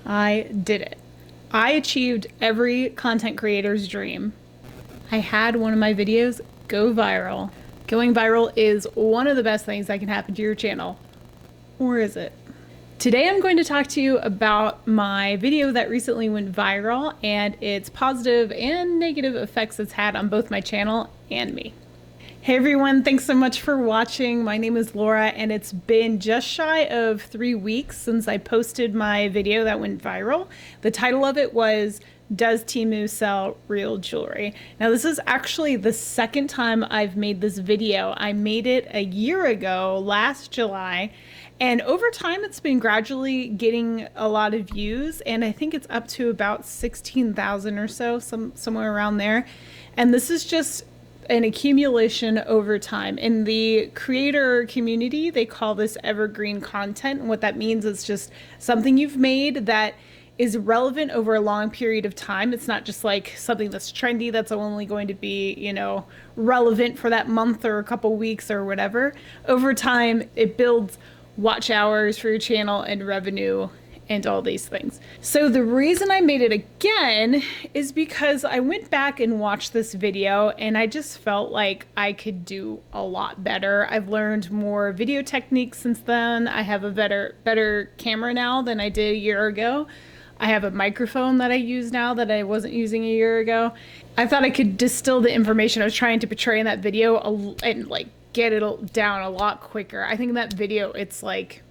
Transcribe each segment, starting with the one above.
I did it. I achieved every content creator's dream. I had one of my videos go viral. Going viral is one of the best things that can happen to your channel. Or is it? Today I'm going to talk to you about my video that recently went viral and its positive and negative effects it's had on both my channel and me. Hey everyone, thanks so much for watching. My name is Laura and it's been just shy of 3 weeks since I posted my video that went viral. The title of it was, "Does Temu Sell Real Jewelry?" Now this is actually the second time I've made this video. I made it a year ago, last July, and over time it's been gradually getting a lot of views, and I think it's up to about 16,000 or so, somewhere around there. And this is just an accumulation over time. In the creator community, they call this evergreen content. And what that means is just something you've made that is relevant over a long period of time. It's not just like something that's trendy that's only going to be, relevant for that month or a couple weeks or whatever. Over time, it builds watch hours for your channel and revenue and all these things. So the reason I made it again is because I went back and watched this video and I just felt like I could do a lot better. I've learned more video techniques since then. I have a better camera now than I did a year ago. I have a microphone that I use now that I wasn't using a year ago. I thought I could distill the information I was trying to portray in that video and get it down a lot quicker. I think in that video it's like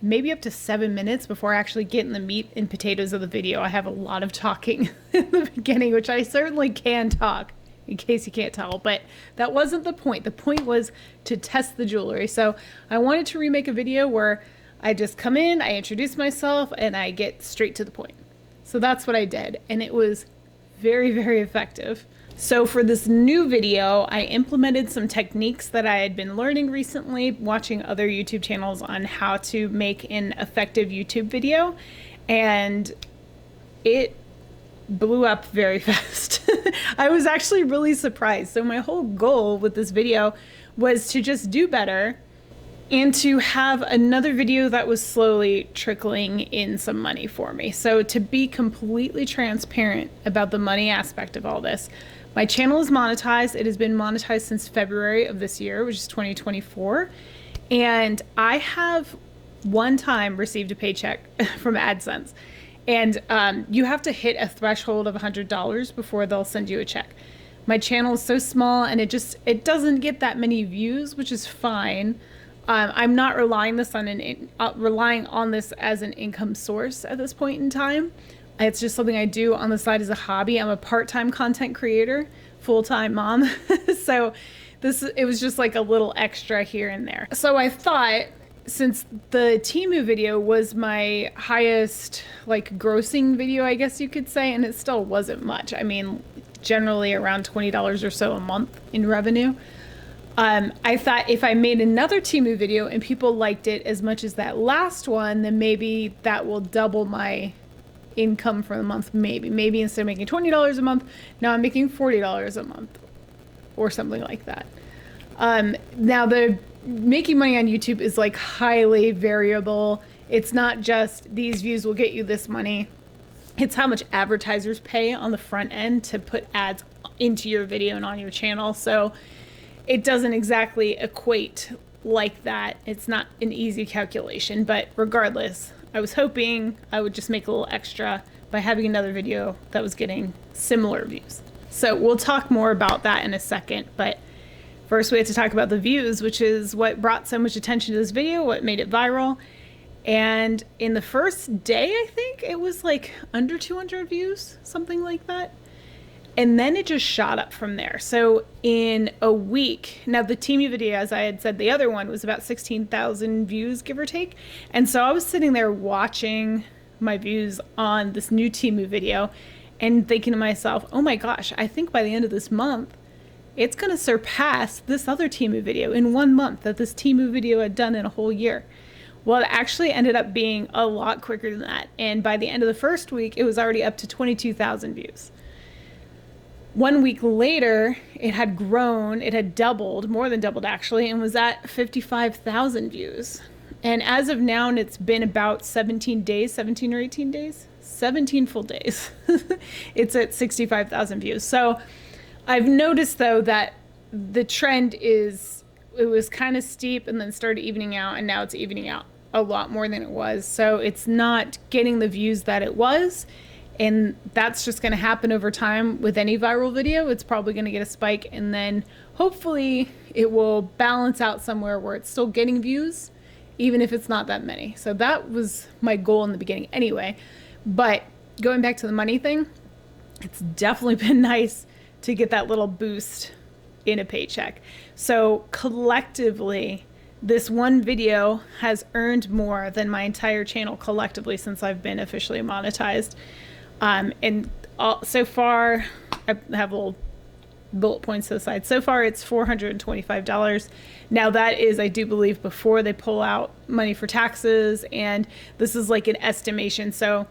maybe up to 7 minutes before I actually get in the meat and potatoes of the video. I have a lot of talking in the beginning, which I certainly can talk, in case you can't tell, but that wasn't the point. The point was to test the jewelry. So I wanted to remake a video where I just come in, I introduce myself, and I get straight to the point. So that's what I did, and it was very, very effective. So for this new video, I implemented some techniques that I had been learning recently, watching other YouTube channels on how to make an effective YouTube video, and it blew up very fast. I was actually really surprised. So my whole goal with this video was to just do better and to have another video that was slowly trickling in some money for me. So to be completely transparent about the money aspect of all this, my channel is monetized. It has been monetized since February of this year, which is 2024. And I have one time received a paycheck from AdSense. And you have to hit a threshold of $100 before they'll send you a check. My channel is so small and it doesn't get that many views, which is fine. I'm not relying on this as an income source at this point in time. It's just something I do on the side as a hobby. I'm a part-time content creator, full-time mom. So it was just like a little extra here and there. So I thought, since the Temu video was my highest grossing video, I guess you could say, and it still wasn't much. I mean, generally around $20 or so a month in revenue. I thought if I made another Temu video and people liked it as much as that last one, then maybe that will double my income for the month. Maybe instead of making $20 a month, now I'm making $40 a month or something like that. Now the making money on YouTube is highly variable. It's not just these views will get you this money. It's how much advertisers pay on the front end to put ads into your video and on your channel. So it doesn't exactly equate like that. It's not an easy calculation, but regardless, I was hoping I would just make a little extra by having another video that was getting similar views. So we'll talk more about that in a second, but first we have to talk about the views, which is what brought so much attention to this video, what made it viral. And in the first day, I think it was under 200 views, something like that. And then it just shot up from there. So in a week, now the Temu video, as I had said, the other one was about 16,000 views, give or take. And so I was sitting there watching my views on this new Temu video and thinking to myself, oh my gosh, I think by the end of this month, it's gonna surpass this other Temu video in 1 month that this Temu video had done in a whole year. Well, it actually ended up being a lot quicker than that. And by the end of the first week, it was already up to 22,000 views. 1 week later, it had grown, it had doubled, more than doubled actually, and was at 55,000 views. And as of now, it's been about 17 days, 17 or 18 days, 17 full days. It's at 65,000 views. So I've noticed though that the trend is, it was kind of steep and then started evening out, and now it's evening out a lot more than it was. So it's not getting the views that it was. And that's just going to happen over time with any viral video. It's probably going to get a spike, and then hopefully it will balance out somewhere where it's still getting views, even if it's not that many. So that was my goal in the beginning anyway. But going back to the money thing, it's definitely been nice to get that little boost in a paycheck. So collectively, this one video has earned more than my entire channel collectively since I've been officially monetized. So far, I have little bullet points to the side. So far, it's $425. Now that is, I do believe, before they pull out money for taxes, and this is like an estimation. So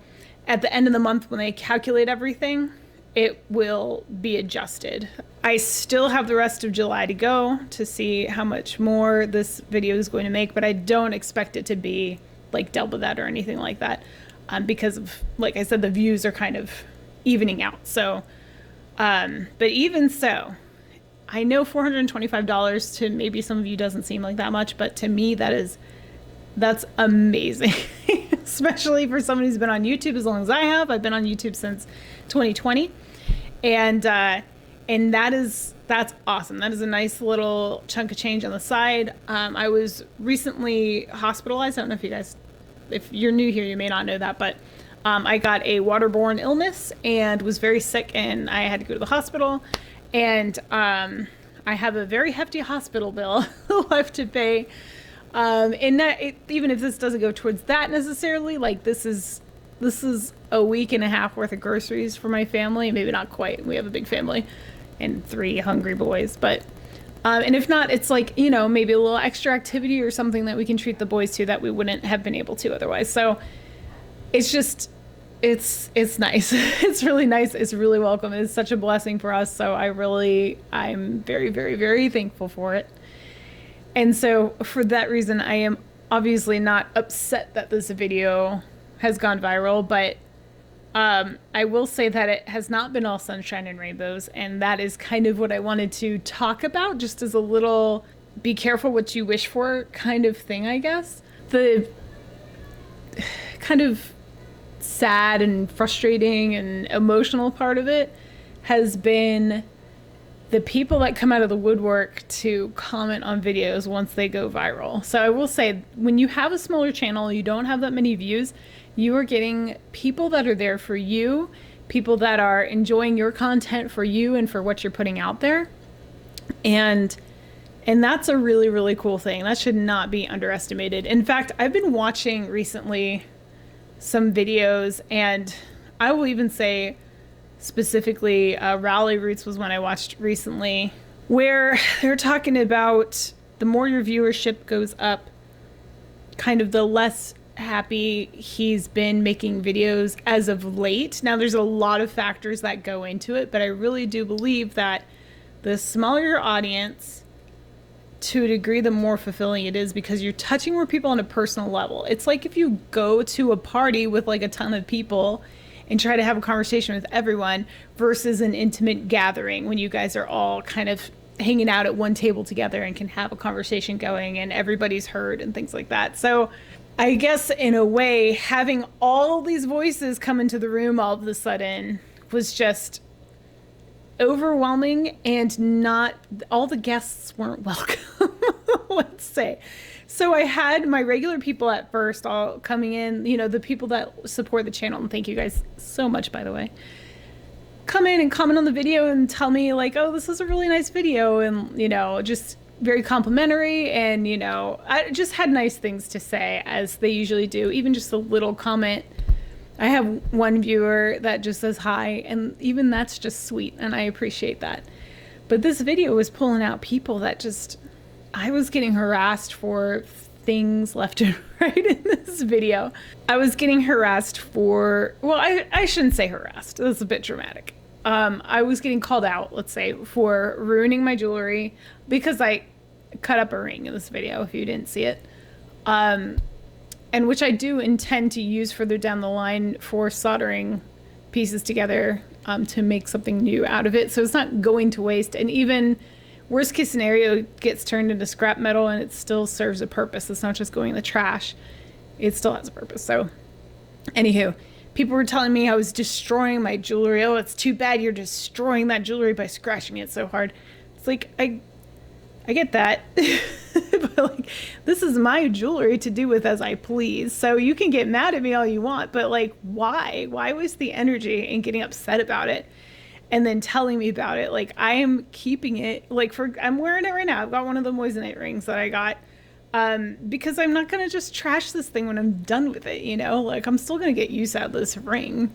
at the end of the month, when they calculate everything, it will be adjusted. I still have the rest of July to go to see how much more this video is going to make, but I don't expect it to be like double that or anything like that. Because of, like I said, the views are kind of evening out. So, but even so, I know $425 to maybe some of you doesn't seem like that much, but to me, that's amazing. Especially for someone who's been on YouTube as long as I have. I've been on YouTube since 2020. And that's awesome. That is a nice little chunk of change on the side. I was recently hospitalized. I don't know if you guys, if you're new here, you may not know that, but I got a waterborne illness and was very sick, and I had to go to the hospital, and I have a very hefty hospital bill left to pay. And that, even if this doesn't go towards that necessarily, like this is a week and a half worth of groceries for my family. Maybe not quite. We have a big family and 3 hungry boys, but and if not, it's like, you know, maybe a little extra activity or something that we can treat the boys to that we wouldn't have been able to otherwise. So it's just, it's nice. It's really nice. It's really welcome. It's such a blessing for us. So I'm very, very, very thankful for it. And so for that reason, I am obviously not upset that this video has gone viral, but I will say that it has not been all sunshine and rainbows, and that is kind of what I wanted to talk about, just as a little be careful what you wish for kind of thing, I guess. The kind of sad and frustrating and emotional part of it has been the people that come out of the woodwork to comment on videos once they go viral. So I will say, when you have a smaller channel, you don't have that many views, you are getting people that are there for you, people that are enjoying your content for you and for what you're putting out there. And that's a really, really cool thing. That should not be underestimated. In fact, I've been watching recently some videos, and I will even say specifically Rally Roots was one I watched recently, where they're talking about the more your viewership goes up, kind of the less happy he's been making videos as of late. Now, there's a lot of factors that go into it, but I really do believe that the smaller your audience, to a degree, the more fulfilling it is, because you're touching more people on a personal level. It's like if you go to a party with like a ton of people and try to have a conversation with everyone versus an intimate gathering when you guys are all kind of hanging out at one table together and can have a conversation going and everybody's heard and things like that. So I guess in a way, having all these voices come into the room all of a sudden was just overwhelming, and not all the guests weren't welcome, let's say. So I had my regular people at first all coming in, you know, the people that support the channel, and thank you guys so much, by the way, come in and comment on the video and tell me like, oh, this is a really nice video, and, you know, just very complimentary, and, you know, I just had nice things to say, as they usually do, even just a little comment. I have one viewer that just says hi, and even that's just sweet, and I appreciate that. But this video was pulling out people that just, I was getting harassed for things left and right in this video. I was getting harassed for, well, I shouldn't say harassed, that's a bit dramatic. I was getting called out, let's say, for ruining my jewelry because I cut up a ring in this video, if you didn't see it. and which I do intend to use further down the line for soldering pieces together to make something new out of it. So it's not going to waste. And even worst case scenario, it gets turned into scrap metal and it still serves a purpose. It's not just going in the trash. It still has a purpose. So anywho, people were telling me I was destroying my jewelry. Oh, it's too bad you're destroying that jewelry by scratching it so hard. It's like, I get that. But like, this is my jewelry to do with as I please. So you can get mad at me all you want, but like, why? Why waste the energy in getting upset about it and then telling me about it? Like, I am keeping it, like, I'm wearing it right now. I've got one of the moissanite rings that I got because I'm not going to just trash this thing when I'm done with it, you know? Like, I'm still going to get use out of this ring.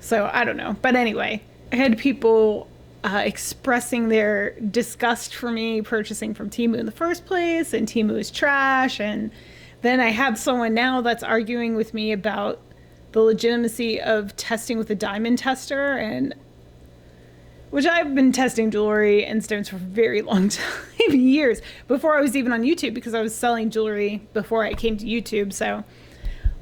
So I don't know. But anyway, I had people expressing their disgust for me purchasing from Temu in the first place, and Temu is trash. And then I have someone now that's arguing with me about the legitimacy of testing with a diamond tester, and which I've been testing jewelry and stones for a very long time, years before I was even on YouTube, because I was selling jewelry before I came to YouTube. So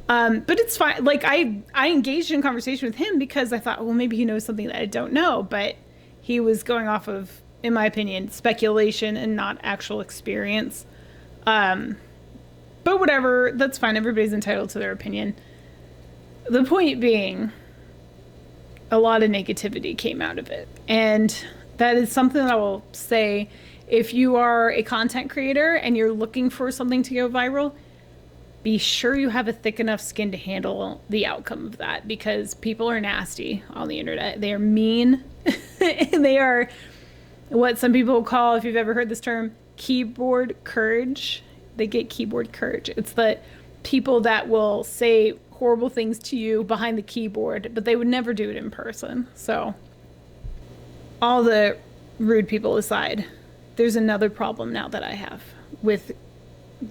but it's fine. Like, I engaged in conversation with him because I thought, well, maybe he knows something that I don't know, but he was going off of, in my opinion, speculation and not actual experience. But whatever, that's fine. Everybody's entitled to their opinion. The point being, a lot of negativity came out of it. And that is something that I will say, if you are a content creator and you're looking for something to go viral, be sure you have a thick enough skin to handle the outcome of that, because people are nasty on the internet. They are mean. And they are what some people call, if you've ever heard this term, keyboard courage. They get keyboard courage. It's the people that will say horrible things to you behind the keyboard, but they would never do it in person. So all the rude people aside, there's another problem now that I have with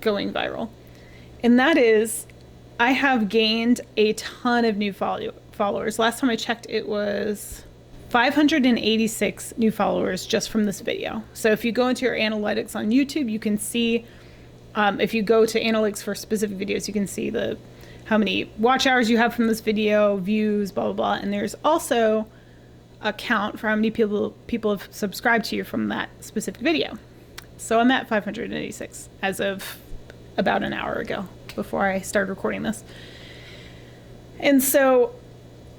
going viral. And that is, I have gained a ton of new followers. Last time I checked, it was 586 new followers just from this video. So if you go into your analytics on YouTube, you can see, if you go to analytics for specific videos, you can see how many watch hours you have from this video, views, blah, blah, blah. And there's also a count for how many people have subscribed to you from that specific video. So I'm at 586 as of about an hour ago, before I started recording this. And so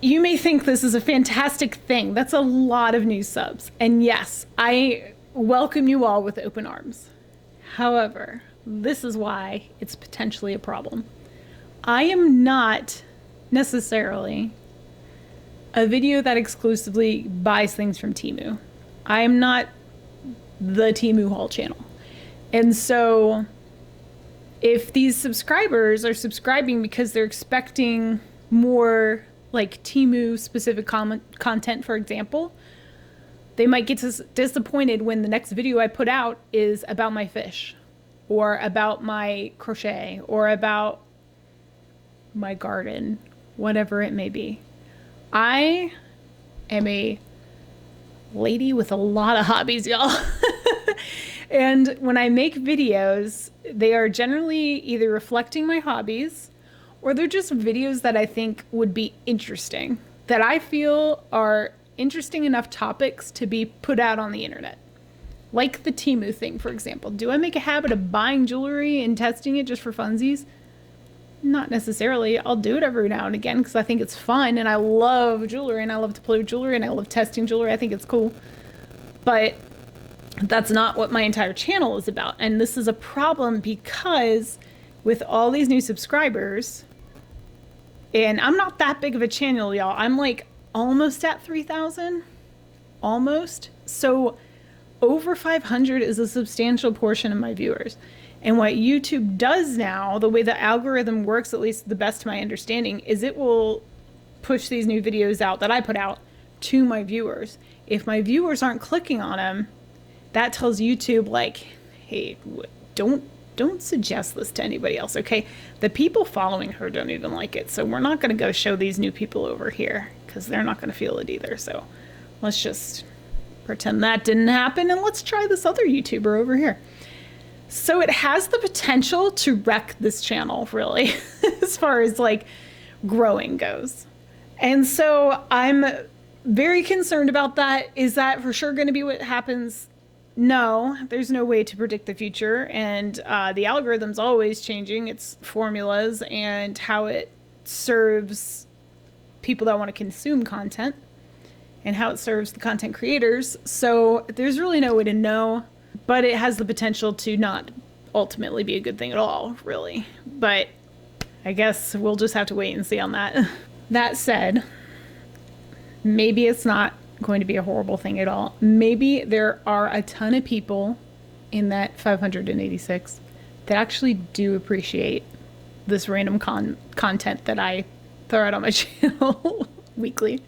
you may think this is a fantastic thing. That's a lot of new subs. And yes, I welcome you all with open arms. However, this is why it's potentially a problem. I am not necessarily a video that exclusively buys things from Temu. I am not the Temu haul channel. And so if these subscribers are subscribing because they're expecting more like Temu specific content, for example, they might get disappointed when the next video I put out is about my fish, or about my crochet, or about my garden, whatever it may be. I am a lady with a lot of hobbies, y'all. And when I make videos, they are generally either reflecting my hobbies, or they're just videos that I think would be interesting, that I feel are interesting enough topics to be put out on the internet. Like the Temu thing, for example. Do I make a habit of buying jewelry and testing it just for funsies? Not necessarily. I'll do it every now and again because I think it's fun, and I love jewelry, and I love to play with jewelry, and I love testing jewelry. I think it's cool. But that's not what my entire channel is about. And this is a problem because with all these new subscribers, and I'm not that big of a channel, y'all. I'm like almost at 3,000. Almost. So over 500 is a substantial portion of my viewers. And what YouTube does now, the way the algorithm works, at least the best to my understanding, is it will push these new videos out that I put out to my viewers. If my viewers aren't clicking on them, that tells YouTube, like, hey, don't suggest this to anybody else, okay? The people following her don't even like it, so we're not going to go show these new people over here because they're not going to feel it either. So let's just pretend that didn't happen, and let's try this other YouTuber over here. So it has the potential to wreck this channel, really, as far as like growing goes. And so I'm very concerned about that. Is that for sure going to be what happens? No, there's no way to predict the future. And the algorithm's always changing its formulas and how it serves people that want to consume content and how it serves the content creators. So there's really no way to know, but it has the potential to not ultimately be a good thing at all, really. But I guess we'll just have to wait and see on that. That said, maybe it's not going to be a horrible thing at all. Maybe there are a ton of people in that 586 that actually do appreciate this random content that I throw out on my channel weekly,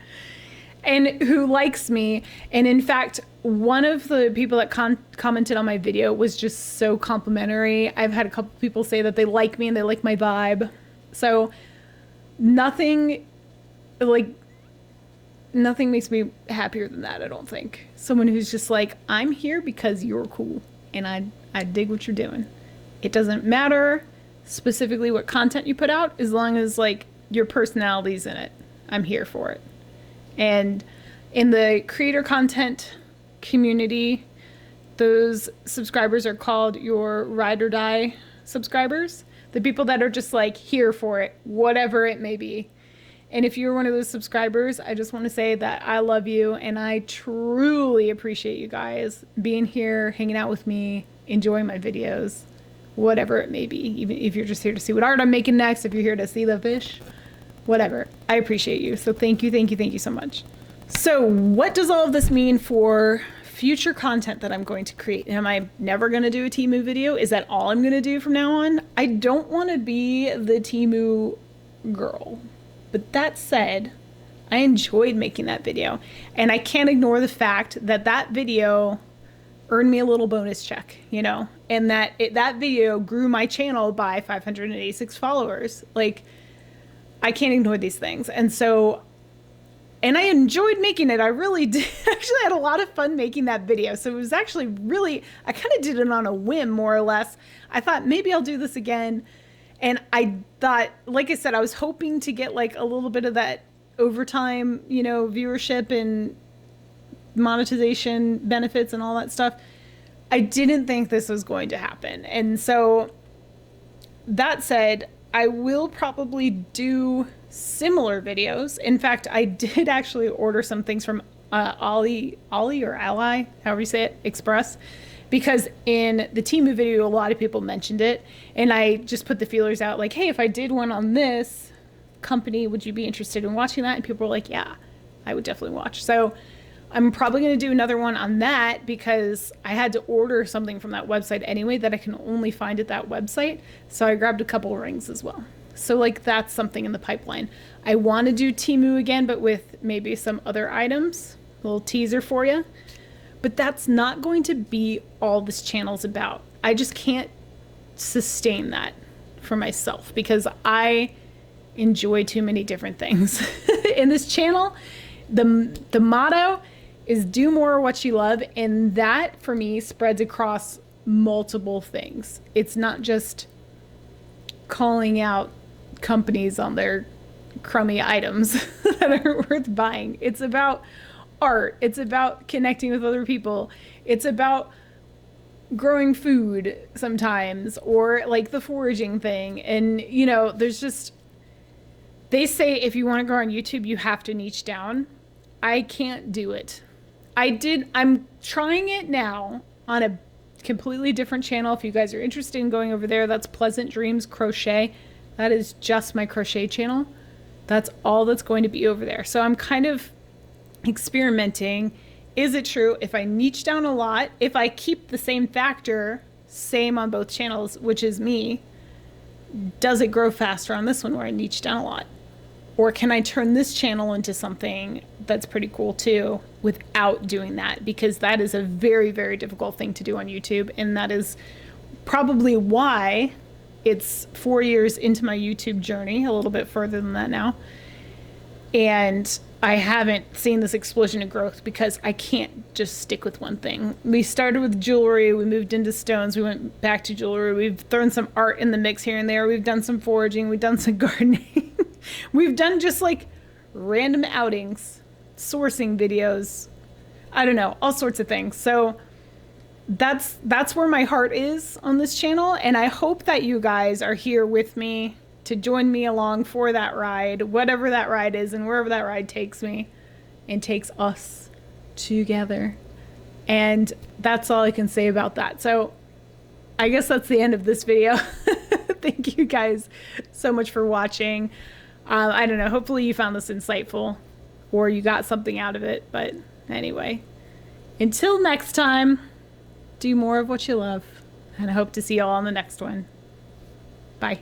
and who likes me. And in fact, one of the people that commented on my video was just so complimentary. I've had a couple people say that they like me and they like my vibe. So nothing makes me happier than that, I don't think. Someone who's just like, I'm here because you're cool and I dig what you're doing. It doesn't matter specifically what content you put out, as long as like your personality's in it. I'm here for it. And in the creator content community, those subscribers are called your ride or die subscribers. The people that are just like here for it, whatever it may be. And if you're one of those subscribers, I just want to say that I love you and I truly appreciate you guys being here, hanging out with me, enjoying my videos, whatever it may be. Even if you're just here to see what art I'm making next, if you're here to see the fish, whatever. I appreciate you. So thank you so much. So what does all of this mean for future content that I'm going to create? Am I never going to do a Temu video? Is that all I'm going to do from now on? I don't want to be the Temu girl. But that said, I enjoyed making that video, and I can't ignore the fact that that video earned me a little bonus check, you know, and that that video grew my channel by 586 followers. Like, I can't ignore these things. And so, and I enjoyed making it. I really did. Actually had a lot of fun making that video. So it was actually really, I kind of did it on a whim, more or less. I thought maybe I'll do this again. And I thought, like I said, I was hoping to get like a little bit of that overtime, you know, viewership and monetization benefits and all that stuff. I didn't think this was going to happen. And so that said, I will probably do similar videos. In fact, I did actually order some things from Ollie or Ally, however you say it, Express. Because in the Temu video, a lot of people mentioned it, and I just put the feelers out like, hey, if I did one on this company, would you be interested in watching that? And people were like, yeah, I would definitely watch. So I'm probably going to do another one on that because I had to order something from that website anyway that I can only find at that website. So I grabbed a couple rings as well. So like that's something in the pipeline. I want to do Temu again, but with maybe some other items. A little teaser for you. But that's not going to be all this channel's about. I just can't sustain that for myself because I enjoy too many different things. In this channel, the motto is do more of what you love, and that for me spreads across multiple things. It's not just calling out companies on their crummy items that are worth buying. It's about art. It's about connecting with other people. It's about growing food sometimes, or like the foraging thing. And you know, there's just, they say if you want to grow on YouTube, you have to niche down. I can't do it. I'm trying it now on a completely different channel. If you guys are interested in going over there, that's Pleasant Dreams Crochet. That is just my crochet channel. That's all that's going to be over there. So I'm kind of experimenting. Is it true if I niche down a lot, if I keep the same factor, same on both channels, which is me, does it grow faster on this one where I niche down a lot? Or can I turn this channel into something that's pretty cool too without doing that? Because that is a very, very difficult thing to do on YouTube. And that is probably why it's 4 years into my YouTube journey, a little bit further than that now. And I haven't seen this explosion of growth because I can't just stick with one thing. We started with jewelry, we moved into stones, we went back to jewelry, we've thrown some art in the mix here and there, we've done some foraging, we've done some gardening. We've done just like random outings, sourcing videos, I don't know, all sorts of things. So that's where my heart is on this channel, and I hope that you guys are here with me to join me along for that ride, whatever that ride is and wherever that ride takes me and takes us together. And that's all I can say about that. So I guess that's the end of this video. Thank you guys so much for watching. I don't know, hopefully you found this insightful or you got something out of it. But anyway, until next time, do more of what you love. And I hope to see you all on the next one. Bye.